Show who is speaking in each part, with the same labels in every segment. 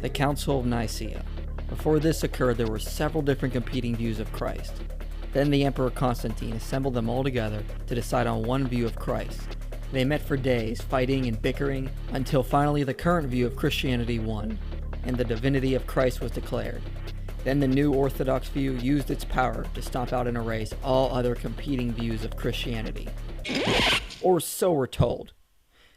Speaker 1: The Council of Nicaea. Before this occurred, there were several different competing views of Christ. Then the Emperor Constantine assembled them all together to decide on one view of Christ. They met for days, fighting and bickering, until finally the current view of Christianity won, and the divinity of Christ was declared. Then the new Orthodox view used its power to stomp out and erase all other competing views of Christianity. Or so we're told.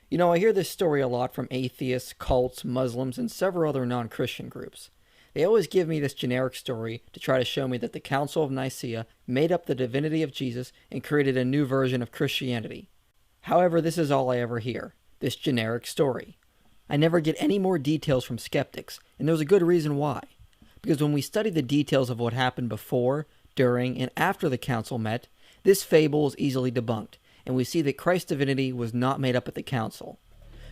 Speaker 1: You know, I hear this story a lot from atheists, cults, Muslims, and several other non-Christian groups. They always give me this generic story to try to show me that the Council of Nicaea made up the divinity of Jesus and created a new version of Christianity. However, this is all I ever hear, this generic story. I never get any more details from skeptics, and there's a good reason why. Because when we study the details of what happened before, during, and after the council met, this fable is easily debunked, and we see that Christ's divinity was not made up at the council.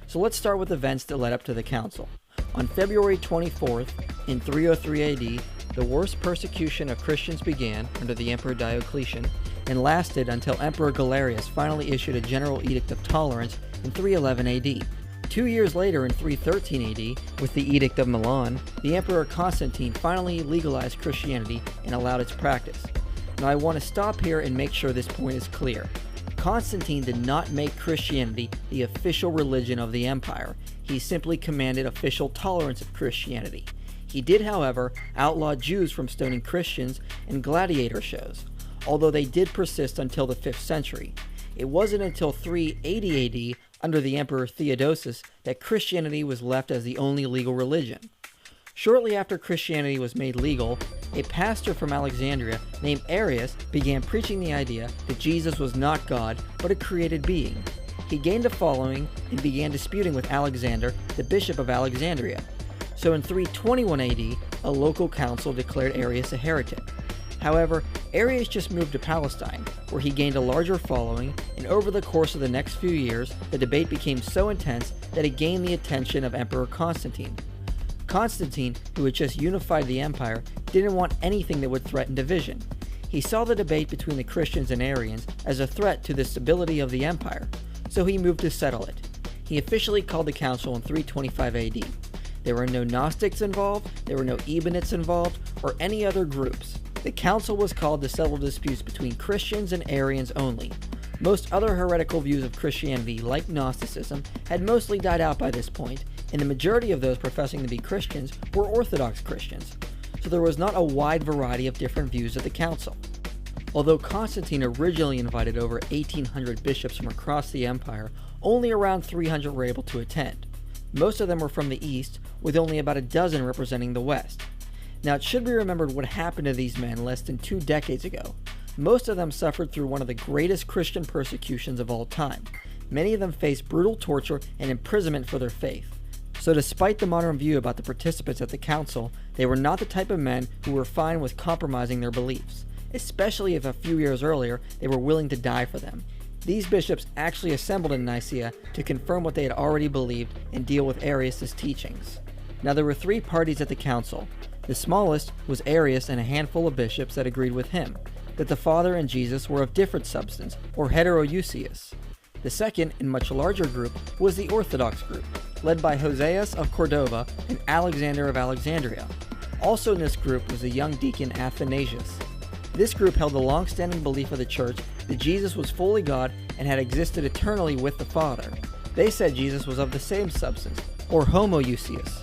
Speaker 1: So let's start with events that led up to the council. On February 24th, in 303 AD, the worst persecution of Christians began under the Emperor Diocletian and lasted until Emperor Galerius finally issued a general edict of tolerance in 311 AD. 2 years later, in 313 AD, with the Edict of Milan, the Emperor Constantine finally legalized Christianity and allowed its practice. Now I want to stop here and make sure this point is clear. Constantine did not make Christianity the official religion of the empire. He simply commanded official tolerance of Christianity. He did, however, outlaw Jews from stoning Christians and gladiator shows, although they did persist until the 5th century. It wasn't until 380 AD, under the Emperor Theodosius, that Christianity was left as the only legal religion. Shortly after Christianity was made legal, a pastor from Alexandria named Arius began preaching the idea that Jesus was not God, but a created being. He gained a following and began disputing with Alexander, the Bishop of Alexandria. So in 321 AD, a local council declared Arius a heretic. However, Arius just moved to Palestine, where he gained a larger following, and over the course of the next few years, the debate became so intense that it gained the attention of Emperor Constantine. Constantine, who had just unified the empire, didn't want anything that would threaten division. He saw the debate between the Christians and Arians as a threat to the stability of the empire, so he moved to settle it. He officially called the council in 325 AD. There were no Gnostics involved, there were no Ebionites involved, or any other groups. The council was called to settle disputes between Christians and Arians only. Most other heretical views of Christianity, like Gnosticism, had mostly died out by this point, and the majority of those professing to be Christians were Orthodox Christians, so there was not a wide variety of different views at the council. Although Constantine originally invited over 1,800 bishops from across the empire, only around 300 were able to attend. Most of them were from the east, with only about a dozen representing the west. Now it should be remembered what happened to these men less than 2 decades ago. Most of them suffered through one of the greatest Christian persecutions of all time. Many of them faced brutal torture and imprisonment for their faith. So despite the modern view about the participants at the council, they were not the type of men who were fine with compromising their beliefs, especially if a few years earlier they were willing to die for them. These bishops actually assembled in Nicaea to confirm what they had already believed and deal with Arius' teachings. Now there were 3 parties at the council. The smallest was Arius and a handful of bishops that agreed with him, that the Father and Jesus were of different substance, or heterousios. The second and much larger group was the Orthodox Group, led by Hoseas of Cordova and Alexander of Alexandria. Also in this group was the young deacon Athanasius. This group held the long-standing belief of the church that Jesus was fully God and had existed eternally with the Father. They said Jesus was of the same substance, or homoousios.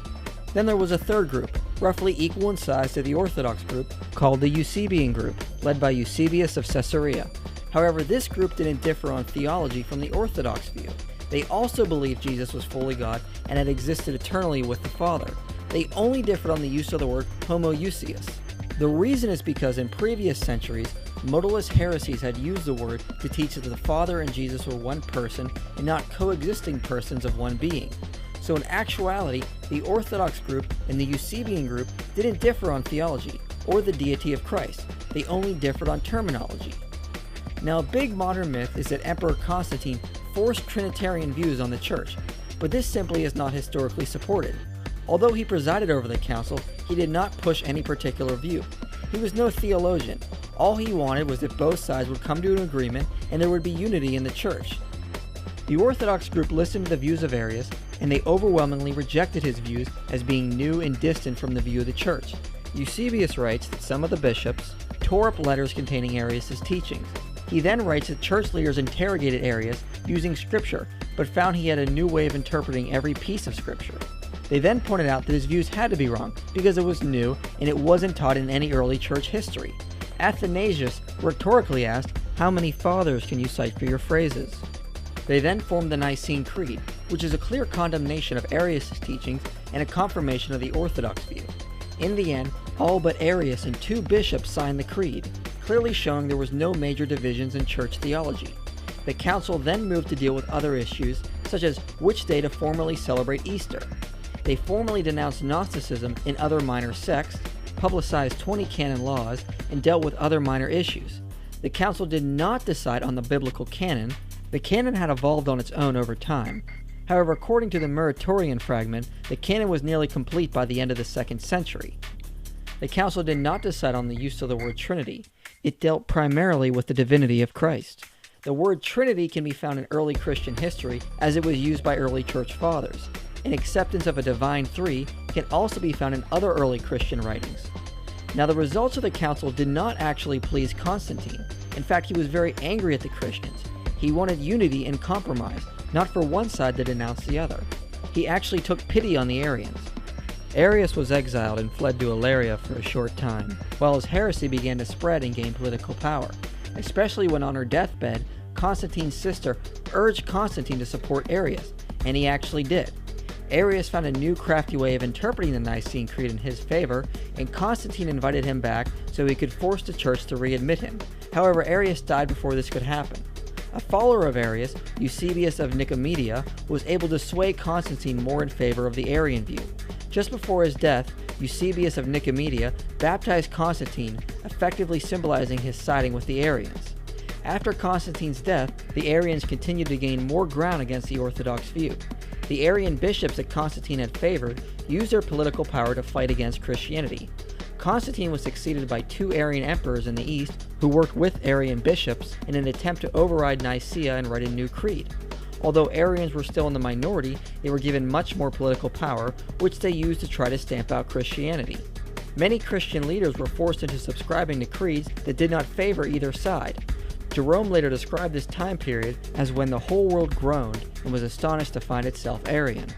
Speaker 1: Then there was a third group, roughly equal in size to the Orthodox group, called the Eusebian group, led by Eusebius of Caesarea. However, this group didn't differ on theology from the Orthodox view. They also believed Jesus was fully God and had existed eternally with the Father. They only differed on the use of the word homoousios. The reason is because in previous centuries, modalist heresies had used the word to teach that the Father and Jesus were one person and not coexisting persons of one being. So in actuality, the Orthodox group and the Eusebian group didn't differ on theology or the deity of Christ. They only differed on terminology. Now a big modern myth is that Emperor Constantine forced Trinitarian views on the church, but this simply is not historically supported. Although he presided over the council, he did not push any particular view. He was no theologian. All he wanted was that both sides would come to an agreement and there would be unity in the church. The Orthodox group listened to the views of Arius and they overwhelmingly rejected his views as being new and distant from the view of the church. Eusebius writes that some of the bishops tore up letters containing Arius' teachings. He then writes that church leaders interrogated Arius using scripture, but found he had a new way of interpreting every piece of scripture. They then pointed out that his views had to be wrong because it was new and it wasn't taught in any early church history. Athanasius rhetorically asked, "How many fathers can you cite for your phrases?" They then formed the Nicene Creed, which is a clear condemnation of Arius' teachings and a confirmation of the Orthodox view. In the end, all but Arius and 2 bishops signed the creed, clearly showing there was no major divisions in church theology. The council then moved to deal with other issues, such as which day to formally celebrate Easter. They formally denounced Gnosticism in other minor sects, publicized 20 canon laws, and dealt with other minor issues. The council did not decide on the biblical canon. The canon had evolved on its own over time. However, according to the Muratorian fragment, the canon was nearly complete by the end of the 2nd century. The council did not decide on the use of the word Trinity. It dealt primarily with the divinity of Christ. The word Trinity can be found in early Christian history as it was used by early church fathers. An acceptance of a divine three can also be found in other early Christian writings. Now, the results of the council did not actually please Constantine. In fact, he was very angry at the Christians. He wanted unity and compromise, not for one side to denounce the other. He actually took pity on the Arians. Arius was exiled and fled to Ilaria for a short time, while his heresy began to spread and gain political power, especially when on her deathbed, Constantine's sister urged Constantine to support Arius, and he actually did. Arius found a new crafty way of interpreting the Nicene Creed in his favor, and Constantine invited him back so he could force the church to readmit him. However, Arius died before this could happen. A follower of Arius, Eusebius of Nicomedia, was able to sway Constantine more in favor of the Arian view. Just before his death, Eusebius of Nicomedia baptized Constantine, effectively symbolizing his siding with the Arians. After Constantine's death, the Arians continued to gain more ground against the Orthodox view. The Arian bishops that Constantine had favored used their political power to fight against Christianity. Constantine was succeeded by 2 Arian emperors in the East who worked with Arian bishops in an attempt to override Nicaea and write a new creed. Although Arians were still in the minority, they were given much more political power, which they used to try to stamp out Christianity. Many Christian leaders were forced into subscribing to creeds that did not favor either side. Jerome later described this time period as when the whole world groaned and was astonished to find itself Arian.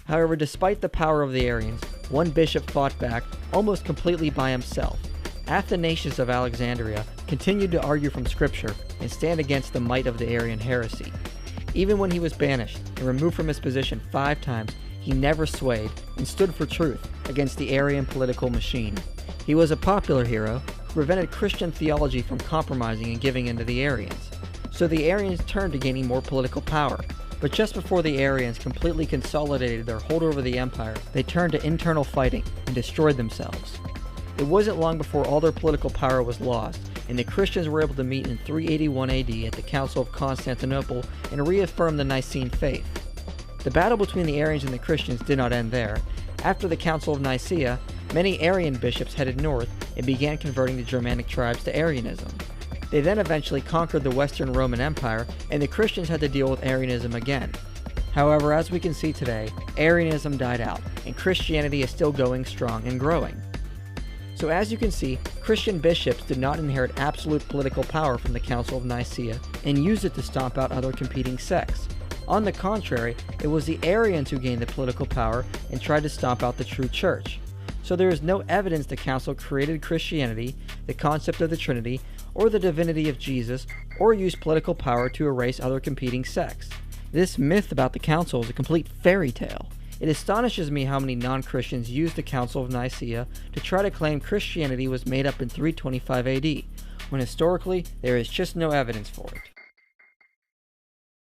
Speaker 1: However, despite the power of the Arians, one bishop fought back almost completely by himself. Athanasius of Alexandria continued to argue from Scripture and stand against the might of the Arian heresy. Even when he was banished and removed from his position 5 times, he never swayed and stood for truth against the Arian political machine. He was a popular hero who prevented Christian theology from compromising and giving in to the Arians. So the Arians turned to gaining more political power. But just before the Arians completely consolidated their hold over the empire, they turned to internal fighting and destroyed themselves. It wasn't long before all their political power was lost, and the Christians were able to meet in 381 AD at the Council of Constantinople and reaffirm the Nicene faith. The battle between the Arians and the Christians did not end there. After the Council of Nicaea, many Arian bishops headed north and began converting the Germanic tribes to Arianism. They then eventually conquered the Western Roman Empire, and the Christians had to deal with Arianism again. However, as we can see today, Arianism died out, and Christianity is still going strong and growing. So as you can see, Christian bishops did not inherit absolute political power from the Council of Nicaea and used it to stomp out other competing sects. On the contrary, it was the Arians who gained the political power and tried to stomp out the true church. So there is no evidence the council created Christianity, the concept of the Trinity, or the divinity of Jesus, or used political power to erase other competing sects. This myth about the council is a complete fairy tale. It astonishes me how many non-Christians used the Council of Nicaea to try to claim Christianity was made up in 325 AD, when historically there is just no evidence for it.